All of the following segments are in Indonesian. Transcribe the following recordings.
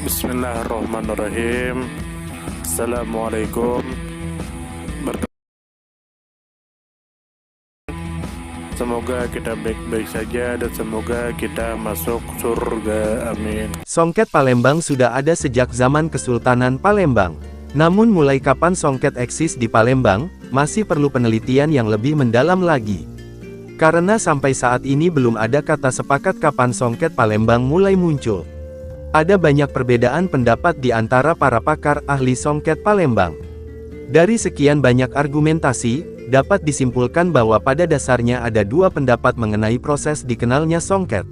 Bismillahirrahmanirrahim. Assalamualaikum. Semoga kita baik-baik saja dan semoga kita masuk surga. Amin. Songket Palembang sudah ada sejak zaman Kesultanan Palembang. Namun mulai kapan songket eksis di Palembang, masih perlu penelitian yang lebih mendalam lagi. Karena sampai saat ini belum ada kata sepakat kapan songket Palembang mulai muncul. Ada banyak perbedaan pendapat di antara para pakar ahli songket Palembang. Dari sekian banyak argumentasi, dapat disimpulkan bahwa pada dasarnya ada dua pendapat mengenai proses dikenalnya songket.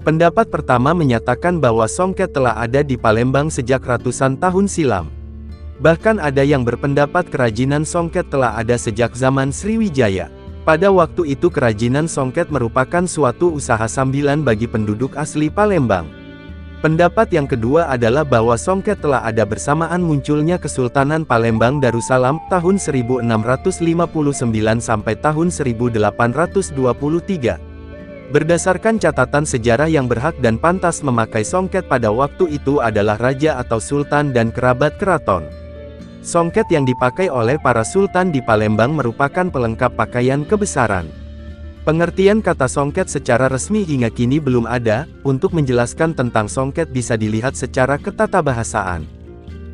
Pendapat pertama menyatakan bahwa songket telah ada di Palembang sejak ratusan tahun silam. Bahkan ada yang berpendapat kerajinan songket telah ada sejak zaman Sriwijaya. Pada waktu itu kerajinan songket merupakan suatu usaha sambilan bagi penduduk asli Palembang. Pendapat yang kedua adalah bahwa songket telah ada bersamaan munculnya Kesultanan Palembang Darussalam tahun 1659 sampai tahun 1823. Berdasarkan catatan sejarah yang berhak dan pantas memakai songket pada waktu itu adalah raja atau sultan dan kerabat keraton. Songket yang dipakai oleh para sultan di Palembang merupakan pelengkap pakaian kebesaran. Pengertian kata songket secara resmi hingga kini belum ada. Untuk menjelaskan tentang songket bisa dilihat secara ketatabahasaan.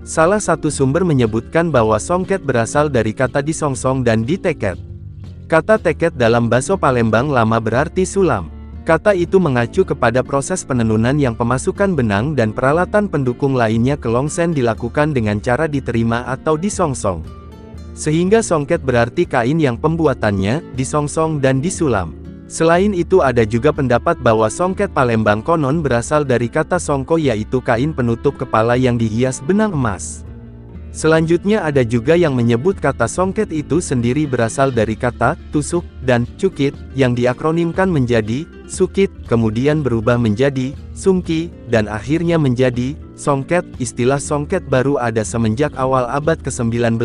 Salah satu sumber menyebutkan bahwa songket berasal dari kata disongsong dan diteket. Kata teket dalam bahasa Palembang lama berarti sulam. Kata itu mengacu kepada proses penenunan yang pemasukan benang dan peralatan pendukung lainnya ke longsen dilakukan dengan cara diterima atau disongsong. Sehingga songket berarti kain yang pembuatannya disongsong dan disulam. Selain itu ada juga pendapat bahwa songket Palembang konon berasal dari kata songko yaitu kain penutup kepala yang dihias benang emas. Selanjutnya ada juga yang menyebut kata songket itu sendiri berasal dari kata tusuk dan cukit yang diakronimkan menjadi sukit, kemudian berubah menjadi sungki, dan akhirnya menjadi songket. Istilah songket baru ada semenjak awal abad ke-19,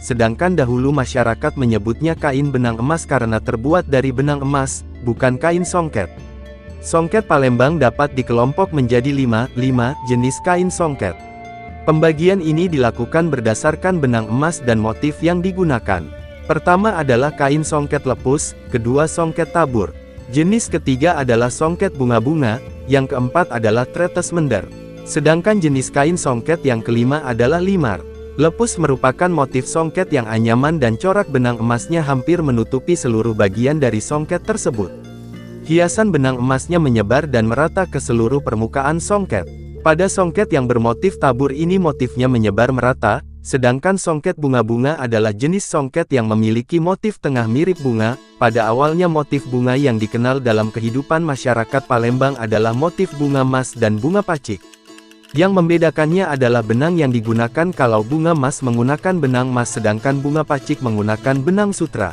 sedangkan dahulu masyarakat menyebutnya kain benang emas karena terbuat dari benang emas, bukan kain songket. Songket Palembang dapat dikelompok menjadi lima jenis kain songket. Pembagian ini dilakukan berdasarkan benang emas dan motif yang digunakan. Pertama adalah kain songket lepus, kedua songket tabur. Jenis ketiga adalah songket bunga-bunga, yang keempat adalah tretes mender. Sedangkan jenis kain songket yang kelima adalah limar. Lepus merupakan motif songket yang anyaman dan corak benang emasnya hampir menutupi seluruh bagian dari songket tersebut. Hiasan benang emasnya menyebar dan merata ke seluruh permukaan songket. Pada songket yang bermotif tabur ini motifnya menyebar merata, sedangkan songket bunga-bunga adalah jenis songket yang memiliki motif tengah mirip bunga. Pada awalnya motif bunga yang dikenal dalam kehidupan masyarakat Palembang adalah motif bunga mas dan bunga pacik. Yang membedakannya adalah benang yang digunakan. Kalau bunga mas menggunakan benang mas sedangkan bunga pacik menggunakan benang sutra.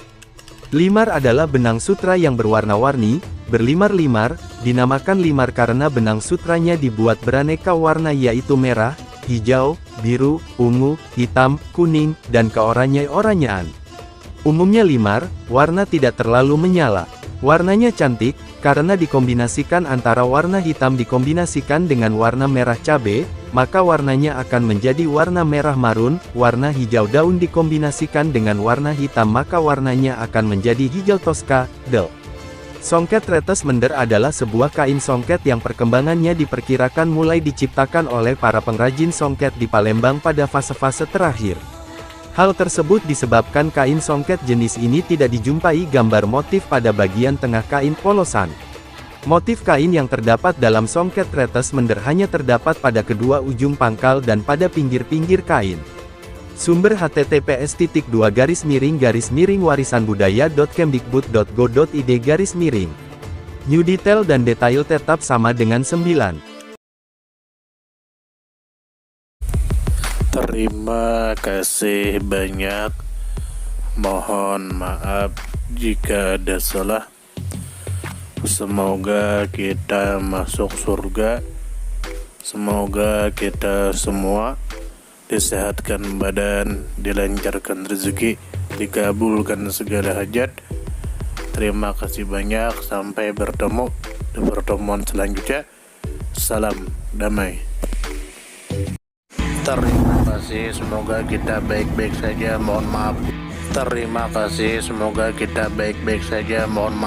Limar adalah benang sutra yang berwarna-warni, berlimar-limar, dinamakan limar karena benang sutranya dibuat beraneka warna yaitu merah, hijau, biru, ungu, hitam, kuning, dan keoranye-oranyaan. Umumnya limar, warna tidak terlalu menyala. Warnanya cantik, karena dikombinasikan antara warna hitam dikombinasikan dengan warna merah cabe, maka warnanya akan menjadi warna merah marun, warna hijau daun dikombinasikan dengan warna hitam maka warnanya akan menjadi hijau toska, del. Songket tretes mender adalah sebuah kain songket yang perkembangannya diperkirakan mulai diciptakan oleh para pengrajin songket di Palembang pada fase-fase terakhir. Hal tersebut disebabkan kain songket jenis ini tidak dijumpai gambar motif pada bagian tengah kain polosan. Motif kain yang terdapat dalam songket tretes mender hanya terdapat pada kedua ujung pangkal dan pada pinggir-pinggir kain. Sumber https://warisanbudaya.kemdikbud.go.id/. New detail dan detail tetap sama dengan 9. Terima kasih banyak. Mohon maaf jika ada salah. Semoga kita masuk surga. Semoga kita semua disehatkan badan, dilancarkan rezeki, dikabulkan segala hajat. Terima kasih banyak. Sampai bertemu di pertemuan selanjutnya. Salam damai. Terima kasih, semoga kita baik-baik saja. Mohon maaf. Terima kasih, semoga kita baik-baik saja. Mohon maaf.